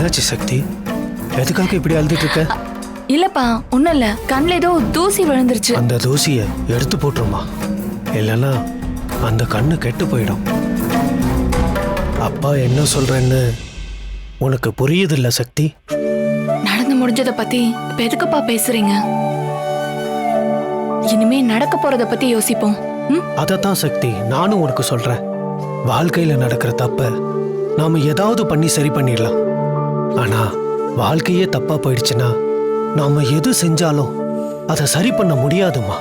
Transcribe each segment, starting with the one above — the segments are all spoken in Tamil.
என்னாச்சு சக்தி? எதுக்காக இப்படி அழுதுட்டு இருக்க? இல்லப்பா, ஒண்ணும் இல்ல. கண்ணுல ஏதோ தூசி விழுந்துருச்சு. அந்த தூசியை எடுத்து போட்டுருமா, இல்லைன்னா அந்த கண்ணு கெட்டு போயிடும். அப்பா என்ன சொல்றேன்னு உனக்கு புரியுது இல்ல சக்தி? நடந்து முடிஞ்சத பத்தி இப்ப எதுக்குப்பா பேசுறீங்க? இனிமே நடக்க போறத பத்தி யோசிப்போம். அதத்தான் சக்தி நானும் உனக்கு சொல்றேன். வாழ்க்கையில நடக்கிற தப்ப நாம ஏதாவது பண்ணி சரி பண்ணிடலாம். ஆனா வாழ்க்கையே தப்பா போயிடுச்சுன்னா நாம எது செஞ்சாலும் அதை சரி பண்ண முடியாதுமா.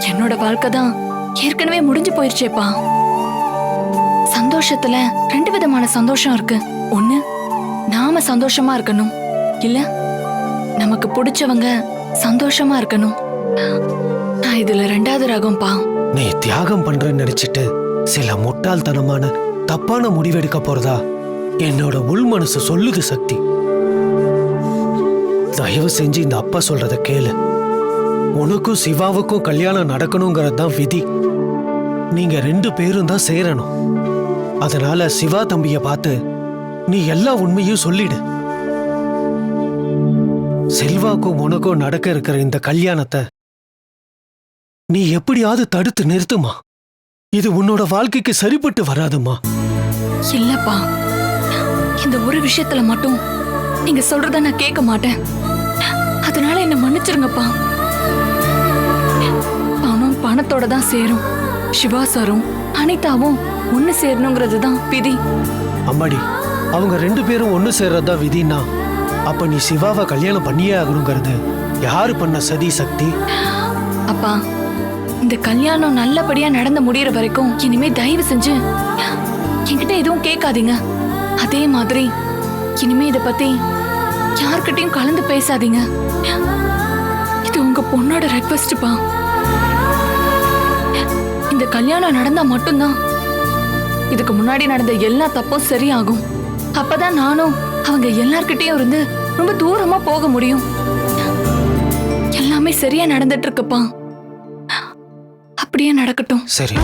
என்னோட வாழ்க்கை தான் ஏற்கனவே முடிஞ்சு போயிருச்சேப்பா. சந்தோஷத்துல 2 விதமான சந்தோஷம் இருக்கு. ஒண்ணு, நாம சந்தோஷமா இருக்கணும், இல்ல நமக்கு பிடிச்சவங்க சந்தோஷமா இருக்கணும். நான் இதுல 2வது ரகம்பா. நீ தியாகம் பண்றேன்னு நினைச்சிட்டு சில முட்டாள்தனமான தப்பான முடிவெடுக்க போறதா என்னோட உள் மனசு சொல்லுது சக்தி. தயவு செஞ்சு இந்த அப்பா சொல்றத கேளு. உனக்கும் சிவாவுக்கும் கல்யாணம் நடக்கணுங்கிறது தான் விதி. நீங்க 2 பேரும் தான் சேரணும். அதனால சிவா தம்பிய பார்த்து நீ எல்லா உண்மையும் சொல்லிடு. செல்வாக்கும் உனக்கும் நடக்க இருக்கிற இந்த கல்யாணத்தை நீ எப்படியாவது தடுத்து நிறுத்துமா. இது உன்னோட வாழ்க்கைக்கு சரிப்பட்டு வராதுமா. இல்லப்பா, இந்த ஒரு விஷயத்துல மட்டும் நீங்க சொல்றத நான் கேட்க மாட்டேன். அதனால என்ன மன்னிச்சிருங்கப்பா. பணம் பணத்தோட தான் சேரும். சிவா சாரும் அனிதாவும் ஒண்ணு சேரணுங்கிறது தான் விதி. அம்மாடி, அவங்க 2 பேரும் ஒண்ணு சேர்றதா விதினா அப்ப நீ சிவாவை கல்யாணம் பண்ணியே ஆகணுங்கிறது யாரு பண்ண சதி சக்தி? அப்பா, இந்த கல்யாணம் நல்லபடியா நடந்து முடியற வரைக்கும் இனிமே தயவு செஞ்சு என்கிட்ட எதுவும் கேட்காதீங்க. அதே மாதிரி இனிமே இத பத்தி யார்கிட்டயும் கலந்து பேசாதீங்க. இது உங்க பொண்ணோட ரெக்வெஸ்ட்பா. இந்த கல்யாணம் நடந்தா மட்டும்தான் இதுக்கு முன்னாடி நடந்த எல்லா தப்பும் சரியாகும். அப்பதான் நானும் அவங்க எல்லார்கிட்டயும் இருந்து ரொம்ப தூரமா போக முடியும். எல்லாமே சரியா நடந்துட்டு இருக்குப்பா. அப்படியே நடக்கட்டும். சரி.